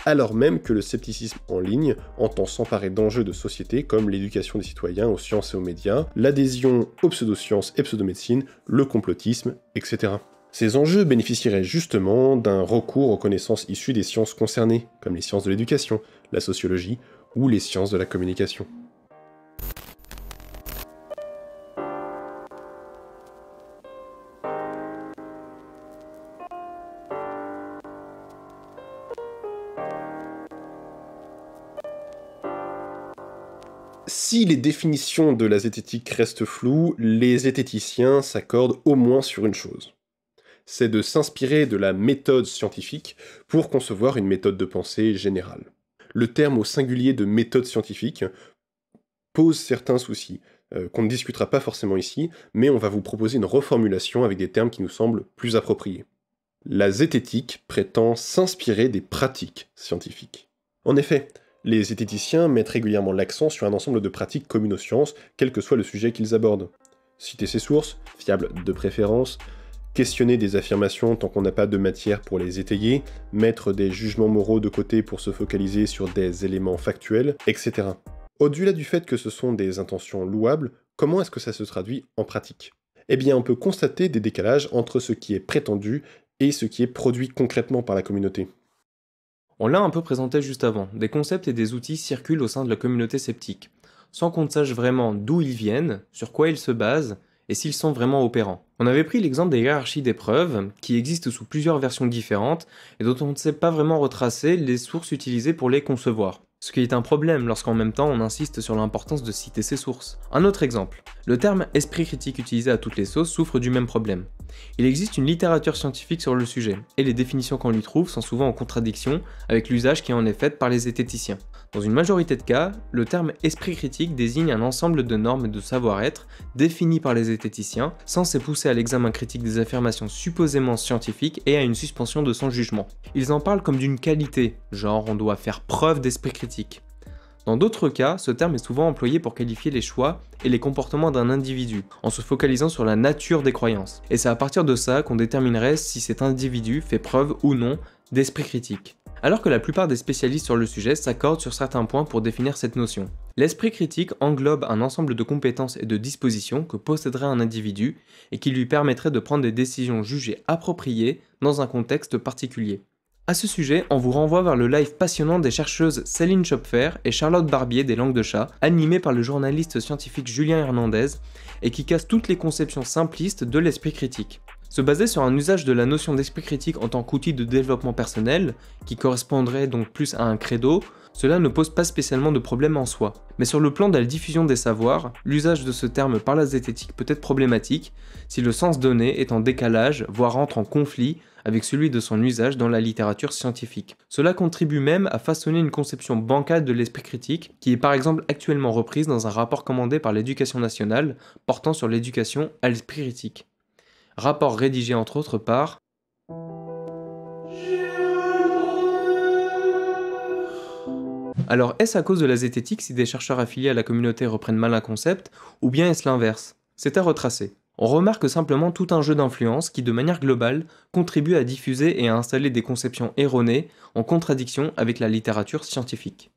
alors même que le scepticisme en ligne entend s'emparer d'enjeux de société comme l'éducation des citoyens aux sciences et aux médias, l'adhésion aux pseudosciences et pseudomédecine, le complotisme, etc. Ces enjeux bénéficieraient justement d'un recours aux connaissances issues des sciences concernées, comme les sciences de l'éducation, la sociologie ou les sciences de la communication. Si les définitions de la zététique restent floues, les zététiciens s'accordent au moins sur une chose. C'est de s'inspirer de la méthode scientifique pour concevoir une méthode de pensée générale. Le terme au singulier de méthode scientifique pose certains soucis, qu'on ne discutera pas forcément ici, mais on va vous proposer une reformulation avec des termes qui nous semblent plus appropriés. La zététique prétend s'inspirer des pratiques scientifiques. En effet, les zététiciens mettent régulièrement l'accent sur un ensemble de pratiques communes aux sciences, quel que soit le sujet qu'ils abordent. Citer ses sources, fiables de préférence, questionner des affirmations tant qu'on n'a pas de matière pour les étayer, mettre des jugements moraux de côté pour se focaliser sur des éléments factuels, etc. Au-delà du fait que ce sont des intentions louables, comment est-ce que ça se traduit en pratique ? Eh bien, on peut constater des décalages entre ce qui est prétendu et ce qui est produit concrètement par la communauté. On l'a un peu présenté juste avant, des concepts et des outils circulent au sein de la communauté sceptique, sans qu'on ne sache vraiment d'où ils viennent, sur quoi ils se basent, et s'ils sont vraiment opérants. On avait pris l'exemple des hiérarchies d'épreuves, qui existent sous plusieurs versions différentes, et dont on ne sait pas vraiment retracer les sources utilisées pour les concevoir. Ce qui est un problème lorsqu'en même temps on insiste sur l'importance de citer ses sources. Un autre exemple, le terme esprit critique utilisé à toutes les sauces souffre du même problème. Il existe une littérature scientifique sur le sujet, et les définitions qu'on lui trouve sont souvent en contradiction avec l'usage qui en est fait par les zététiciens. Dans une majorité de cas, le terme esprit critique désigne un ensemble de normes de savoir-être définies par les zététiciens, censées pousser à l'examen critique des affirmations supposément scientifiques et à une suspension de son jugement. Ils en parlent comme d'une qualité, genre on doit faire preuve d'esprit critique. Dans d'autres cas, ce terme est souvent employé pour qualifier les choix et les comportements d'un individu, en se focalisant sur la nature des croyances. Et c'est à partir de ça qu'on déterminerait si cet individu fait preuve ou non d'esprit critique. Alors que la plupart des spécialistes sur le sujet s'accordent sur certains points pour définir cette notion. L'esprit critique englobe un ensemble de compétences et de dispositions que posséderait un individu et qui lui permettraient de prendre des décisions jugées appropriées dans un contexte particulier. À ce sujet, on vous renvoie vers le live passionnant des chercheuses Céline Schopfer et Charlotte Barbier des Langues de Chat, animé par le journaliste scientifique Julien Hernandez, et qui casse toutes les conceptions simplistes de l'esprit critique. Se baser sur un usage de la notion d'esprit critique en tant qu'outil de développement personnel, qui correspondrait donc plus à un credo, cela ne pose pas spécialement de problème en soi. Mais sur le plan de la diffusion des savoirs, l'usage de ce terme par la zététique peut être problématique si le sens donné est en décalage, voire entre en conflit avec celui de son usage dans la littérature scientifique. Cela contribue même à façonner une conception bancale de l'esprit critique, qui est par exemple actuellement reprise dans un rapport commandé par l'Éducation nationale portant sur l'éducation à l'esprit critique. Rapport rédigé entre autres par Alors, est-ce à cause de la zététique si des chercheurs affiliés à la communauté reprennent mal un concept, ou bien est-ce l'inverse? C'est à retracer. On remarque simplement tout un jeu d'influences qui, de manière globale, contribue à diffuser et à installer des conceptions erronées en contradiction avec la littérature scientifique.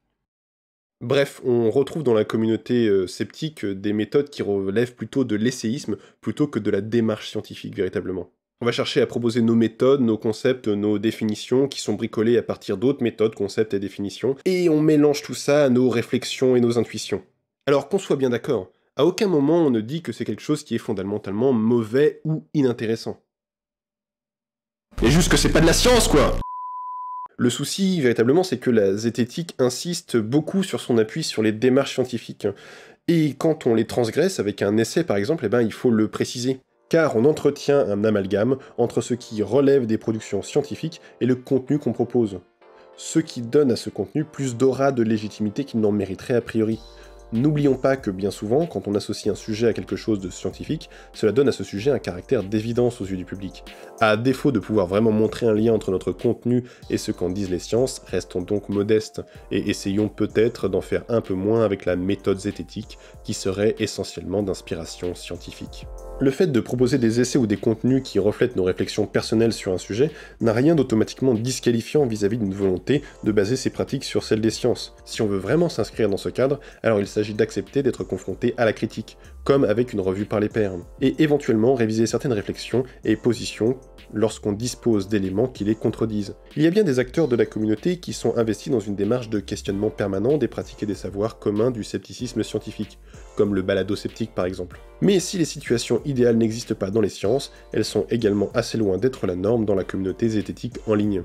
Bref, on retrouve dans la communauté sceptique des méthodes qui relèvent plutôt de l'essayisme plutôt que de la démarche scientifique véritablement. On va chercher à proposer nos méthodes, nos concepts, nos définitions qui sont bricolées à partir d'autres méthodes, concepts et définitions, et on mélange tout ça à nos réflexions et nos intuitions. Alors qu'on soit bien d'accord, à aucun moment on ne dit que c'est quelque chose qui est fondamentalement mauvais ou inintéressant. Et juste que c'est pas de la science quoi! Le souci, véritablement, c'est que la zététique insiste beaucoup sur son appui sur les démarches scientifiques. Et quand on les transgresse avec un essai, par exemple, il faut le préciser. Car on entretient un amalgame entre ce qui relève des productions scientifiques et le contenu qu'on propose. ce qui donne à ce contenu plus d'aura de légitimité qu'il n'en mériterait a priori. N'oublions pas que bien souvent, quand on associe un sujet à quelque chose de scientifique, cela donne à ce sujet un caractère d'évidence aux yeux du public. À défaut de pouvoir vraiment montrer un lien entre notre contenu et ce qu'en disent les sciences, restons donc modestes, et essayons peut-être d'en faire un peu moins avec la méthode zététique, qui serait essentiellement d'inspiration scientifique. Le fait de proposer des essais ou des contenus qui reflètent nos réflexions personnelles sur un sujet n'a rien d'automatiquement disqualifiant vis-à-vis d'une volonté de baser ses pratiques sur celles des sciences. Si on veut vraiment s'inscrire dans ce cadre, alors il s'agit d'accepter d'être confronté à la critique, comme avec une revue par les pairs, et éventuellement réviser certaines réflexions et positions lorsqu'on dispose d'éléments qui les contredisent. Il y a bien des acteurs de la communauté qui sont investis dans une démarche de questionnement permanent des pratiques et des savoirs communs du scepticisme scientifique, comme le balado-sceptique par exemple. Mais si les situations idéales n'existent pas dans les sciences, elles sont également assez loin d'être la norme dans la communauté zététique en ligne.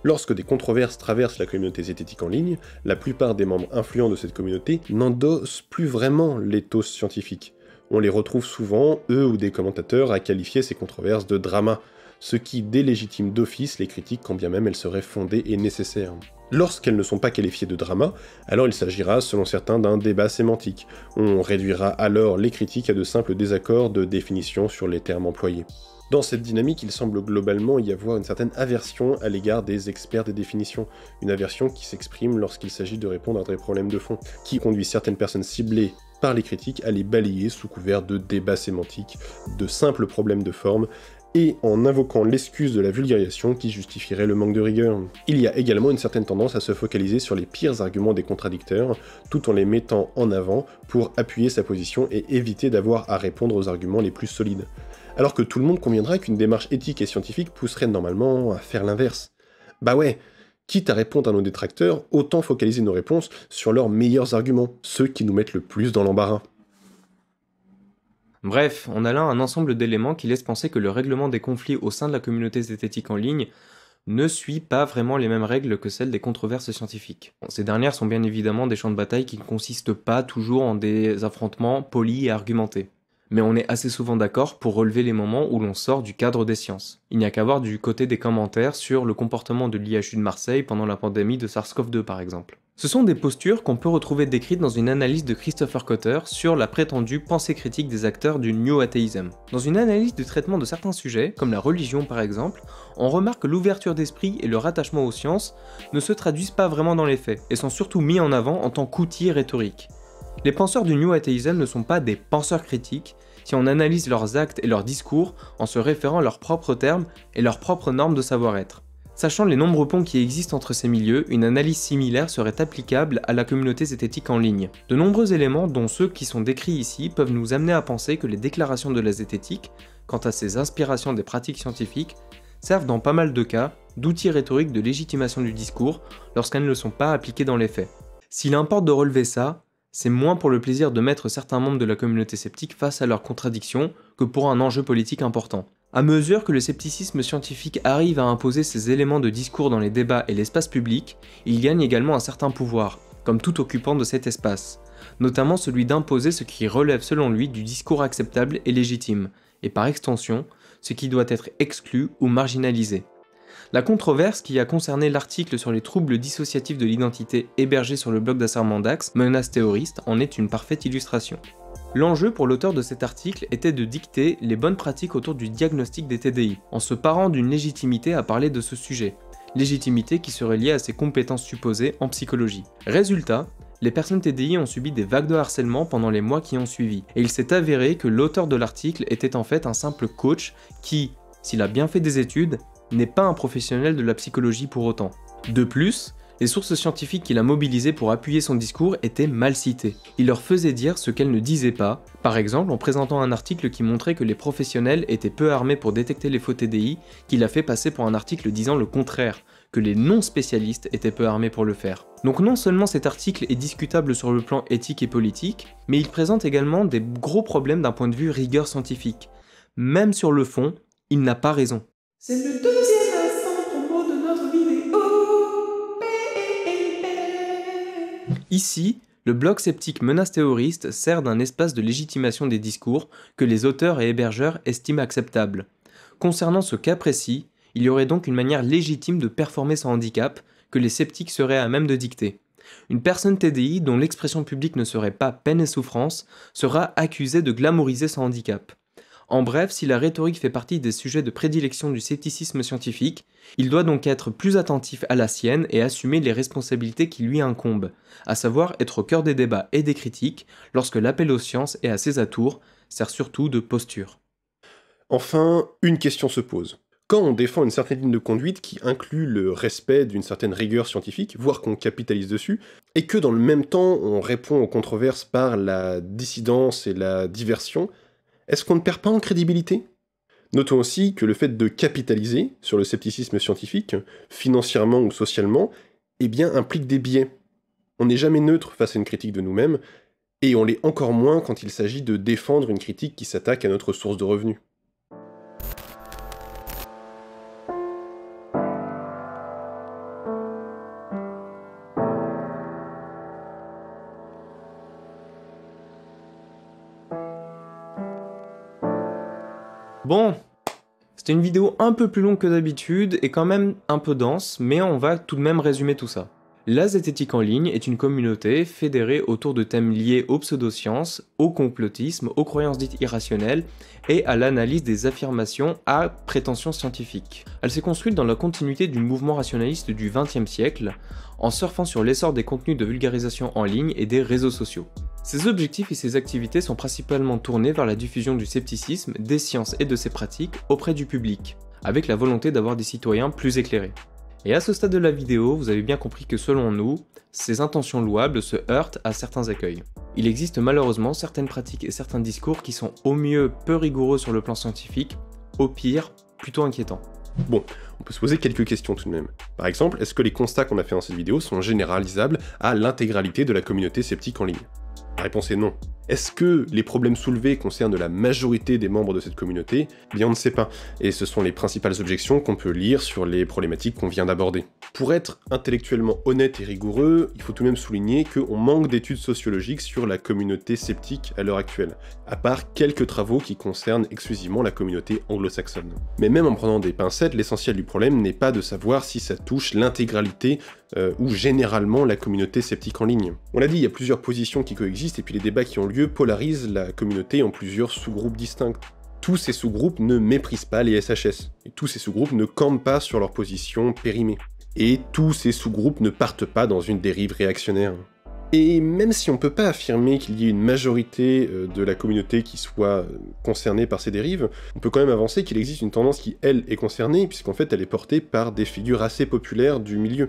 Lorsque des controverses traversent la communauté zététique en ligne, la plupart des membres influents de cette communauté n'endossent plus vraiment l'éthos scientifique. On les retrouve souvent, eux ou des commentateurs, à qualifier ces controverses de drama, ce qui délégitime d'office les critiques quand bien même elles seraient fondées et nécessaires. Lorsqu'elles ne sont pas qualifiées de drama, alors il s'agira selon certains d'un débat sémantique. On réduira alors les critiques à de simples désaccords de définition sur les termes employés. Dans cette dynamique, il semble globalement y avoir une certaine aversion à l'égard des experts des définitions, une aversion qui s'exprime lorsqu'il s'agit de répondre à des problèmes de fond, qui conduit certaines personnes ciblées par les critiques à les balayer sous couvert de débats sémantiques, de simples problèmes de forme, et en invoquant l'excuse de la vulgarisation qui justifierait le manque de rigueur. Il y a également une certaine tendance à se focaliser sur les pires arguments des contradicteurs, tout en les mettant en avant pour appuyer sa position et éviter d'avoir à répondre aux arguments les plus solides. Alors que tout le monde conviendra qu'une démarche éthique et scientifique pousserait normalement à faire l'inverse. Bah ouais, quitte à répondre à nos détracteurs, autant focaliser nos réponses sur leurs meilleurs arguments, ceux qui nous mettent le plus dans l'embarras. Bref, on a là un ensemble d'éléments qui laissent penser que le règlement des conflits au sein de la communauté zététique en ligne ne suit pas vraiment les mêmes règles que celles des controverses scientifiques. Bon, ces dernières sont bien évidemment des champs de bataille qui ne consistent pas toujours en des affrontements polis et argumentés. Mais on est assez souvent d'accord pour relever les moments où l'on sort du cadre des sciences. Il n'y a qu'à voir du côté des commentaires sur le comportement de l'IHU de Marseille pendant la pandémie de SARS-CoV-2 par exemple. Ce sont des postures qu'on peut retrouver décrites dans une analyse de Christopher Cotter sur la prétendue pensée critique des acteurs du New Atheism. Dans une analyse du traitement de certains sujets, comme la religion par exemple, on remarque que l'ouverture d'esprit et le rattachement aux sciences ne se traduisent pas vraiment dans les faits, et sont surtout mis en avant en tant qu'outil rhétorique. Les penseurs du New Atheism ne sont pas des penseurs critiques si on analyse leurs actes et leurs discours en se référant à leurs propres termes et leurs propres normes de savoir-être. Sachant les nombreux ponts qui existent entre ces milieux, une analyse similaire serait applicable à la communauté zététique en ligne. De nombreux éléments, dont ceux qui sont décrits ici, peuvent nous amener à penser que les déclarations de la zététique, quant à ses inspirations des pratiques scientifiques, servent dans pas mal de cas d'outils rhétoriques de légitimation du discours lorsqu'elles ne sont pas appliquées dans les faits. S'il importe de relever ça, c'est moins pour le plaisir de mettre certains membres de la communauté sceptique face à leurs contradictions que pour un enjeu politique important. À mesure que le scepticisme scientifique arrive à imposer ses éléments de discours dans les débats et l'espace public, il gagne également un certain pouvoir, comme tout occupant de cet espace, notamment celui d'imposer ce qui relève selon lui du discours acceptable et légitime, et par extension, ce qui doit être exclu ou marginalisé. La controverse qui a concerné l'article sur les troubles dissociatifs de l'identité hébergé sur le blog d'Assermendax, Menace théoriste, en est une parfaite illustration. L'enjeu pour l'auteur de cet article était de dicter les bonnes pratiques autour du diagnostic des TDI, en se parant d'une légitimité à parler de ce sujet, légitimité qui serait liée à ses compétences supposées en psychologie. Résultat, les personnes TDI ont subi des vagues de harcèlement pendant les mois qui ont suivi, et il s'est avéré que l'auteur de l'article était en fait un simple coach qui, s'il a bien fait des études, n'est pas un professionnel de la psychologie pour autant. De plus, les sources scientifiques qu'il a mobilisées pour appuyer son discours étaient mal citées. Il leur faisait dire ce qu'elles ne disaient pas, par exemple en présentant un article qui montrait que les professionnels étaient peu armés pour détecter les faux TDI, qu'il a fait passer pour un article disant le contraire, que les non-spécialistes étaient peu armés pour le faire. Donc non seulement cet article est discutable sur le plan éthique et politique, mais il présente également des gros problèmes d'un point de vue rigueur scientifique. Même sur le fond, il n'a pas raison. C'est le deuxième instant promo de notre vidéo. Ici, le blog sceptique Menace théoriste sert d'un espace de légitimation des discours que les auteurs et hébergeurs estiment acceptables. Concernant ce cas précis, il y aurait donc une manière légitime de performer son handicap, que les sceptiques seraient à même de dicter. Une personne TDI dont l'expression publique ne serait pas peine et souffrance sera accusée de glamouriser son handicap. En bref, si la rhétorique fait partie des sujets de prédilection du scepticisme scientifique, il doit donc être plus attentif à la sienne et assumer les responsabilités qui lui incombent, à savoir être au cœur des débats et des critiques, lorsque l'appel aux sciences et à ses atours sert surtout de posture. Enfin, une question se pose. Quand on défend une certaine ligne de conduite qui inclut le respect d'une certaine rigueur scientifique, voire qu'on capitalise dessus, et que dans le même temps on répond aux controverses par la dissidence et la diversion, est-ce qu'on ne perd pas en crédibilité ? Notons aussi que le fait de capitaliser sur le scepticisme scientifique, financièrement ou socialement, eh bien implique des biais. On n'est jamais neutre face à une critique de nous-mêmes, et on l'est encore moins quand il s'agit de défendre une critique qui s'attaque à notre source de revenus. Bon, c'était une vidéo un peu plus longue que d'habitude et quand même un peu dense, mais on va tout de même résumer tout ça. La zététique en ligne est une communauté fédérée autour de thèmes liés aux pseudosciences, au complotisme, aux croyances dites irrationnelles et à l'analyse des affirmations à prétention scientifique. Elle s'est construite dans la continuité du mouvement rationaliste du XXe siècle, en surfant sur l'essor des contenus de vulgarisation en ligne et des réseaux sociaux. Ses objectifs et ses activités sont principalement tournés vers la diffusion du scepticisme, des sciences et de ses pratiques auprès du public, avec la volonté d'avoir des citoyens plus éclairés. Et à ce stade de la vidéo, vous avez bien compris que selon nous, ces intentions louables se heurtent à certains écueils. Il existe malheureusement certaines pratiques et certains discours qui sont au mieux peu rigoureux sur le plan scientifique, au pire plutôt inquiétants. Bon, on peut se poser quelques questions tout de même. Par exemple, est-ce que les constats qu'on a fait dans cette vidéo sont généralisables à l'intégralité de la communauté sceptique en ligne ? La réponse est non. Est-ce que les problèmes soulevés concernent la majorité des membres de cette communauté ? Eh bien on ne sait pas, et ce sont les principales objections qu'on peut lire sur les problématiques qu'on vient d'aborder. Pour être intellectuellement honnête et rigoureux, il faut tout de même souligner qu'on manque d'études sociologiques sur la communauté sceptique à l'heure actuelle, à part quelques travaux qui concernent exclusivement la communauté anglo-saxonne. Mais même en prenant des pincettes, l'essentiel du problème n'est pas de savoir si ça touche l'intégralité ou généralement la communauté sceptique en ligne. On l'a dit, il y a plusieurs positions qui coexistent et puis les débats qui ont lieu polarisent la communauté en plusieurs sous-groupes distincts. Tous ces sous-groupes ne méprisent pas les SHS, et tous ces sous-groupes ne campent pas sur leur position périmée. Et tous ces sous-groupes ne partent pas dans une dérive réactionnaire. Et même si on peut pas affirmer qu'il y ait une majorité de la communauté qui soit concernée par ces dérives, on peut quand même avancer qu'il existe une tendance qui, elle, est concernée, puisqu'en fait elle est portée par des figures assez populaires du milieu.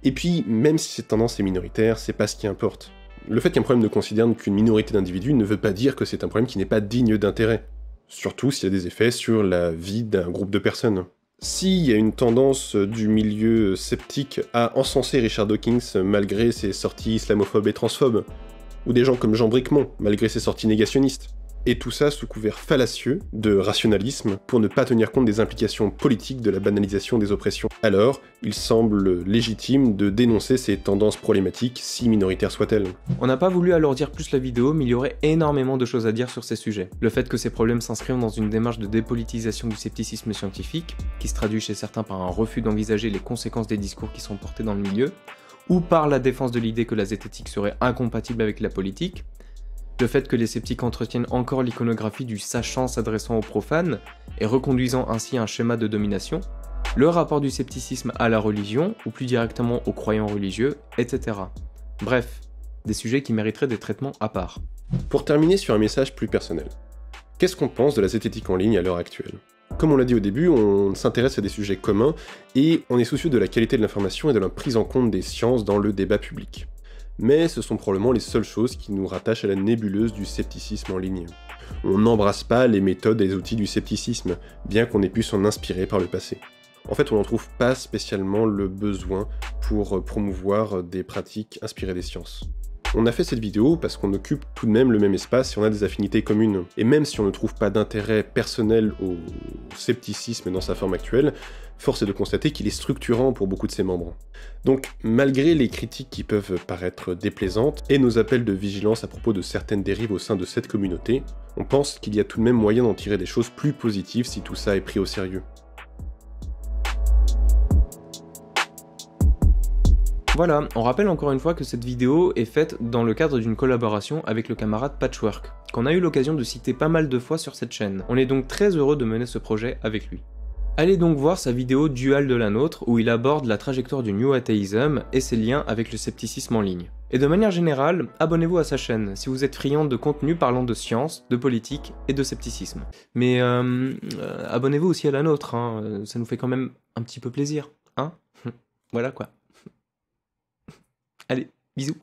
Et puis, même si cette tendance est minoritaire, c'est pas ce qui importe. Le fait qu'un problème ne concerne qu'une minorité d'individus ne veut pas dire que c'est un problème qui n'est pas digne d'intérêt. Surtout s'il y a des effets sur la vie d'un groupe de personnes. S'il y a une tendance du milieu sceptique à encenser Richard Dawkins malgré ses sorties islamophobes et transphobes, ou des gens comme Jean Bricmont malgré ses sorties négationnistes, et tout ça sous couvert fallacieux de rationalisme pour ne pas tenir compte des implications politiques de la banalisation des oppressions. Alors, il semble légitime de dénoncer ces tendances problématiques, si minoritaires soient-elles. On n'a pas voulu alourdir plus la vidéo, mais il y aurait énormément de choses à dire sur ces sujets. Le fait que ces problèmes s'inscrivent dans une démarche de dépolitisation du scepticisme scientifique, qui se traduit chez certains par un refus d'envisager les conséquences des discours qui sont portés dans le milieu, ou par la défense de l'idée que la zététique serait incompatible avec la politique, le fait que les sceptiques entretiennent encore l'iconographie du sachant s'adressant aux profanes et reconduisant ainsi un schéma de domination, le rapport du scepticisme à la religion, ou plus directement aux croyants religieux, etc. Bref, des sujets qui mériteraient des traitements à part. Pour terminer sur un message plus personnel, qu'est-ce qu'on pense de la zététique en ligne à l'heure actuelle ? Comme on l'a dit au début, on s'intéresse à des sujets communs et on est soucieux de la qualité de l'information et de la prise en compte des sciences dans le débat public. Mais ce sont probablement les seules choses qui nous rattachent à la nébuleuse du scepticisme en ligne. On n'embrasse pas les méthodes et les outils du scepticisme, bien qu'on ait pu s'en inspirer par le passé. En fait, on n'en trouve pas spécialement le besoin pour promouvoir des pratiques inspirées des sciences. On a fait cette vidéo parce qu'on occupe tout de même le même espace et on a des affinités communes. Et même si on ne trouve pas d'intérêt personnel au scepticisme dans sa forme actuelle, force est de constater qu'il est structurant pour beaucoup de ses membres. Donc, malgré les critiques qui peuvent paraître déplaisantes et nos appels de vigilance à propos de certaines dérives au sein de cette communauté, on pense qu'il y a tout de même moyen d'en tirer des choses plus positives si tout ça est pris au sérieux. Voilà, on rappelle encore une fois que cette vidéo est faite dans le cadre d'une collaboration avec le camarade Patchwork, qu'on a eu l'occasion de citer pas mal de fois sur cette chaîne. On est donc très heureux de mener ce projet avec lui. Allez donc voir sa vidéo Dual de la nôtre où il aborde la trajectoire du New Atheism et ses liens avec le scepticisme en ligne. Et de manière générale, abonnez-vous à sa chaîne si vous êtes friand de contenu parlant de science, de politique et de scepticisme. Mais abonnez-vous aussi à la nôtre, hein, ça nous fait quand même un petit peu plaisir, hein. Voilà quoi. Allez, bisous.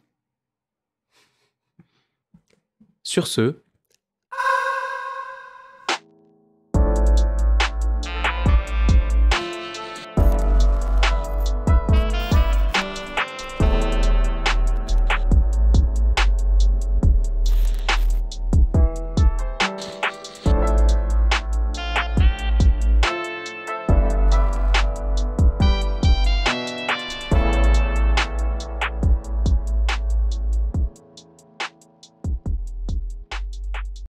Sur ce,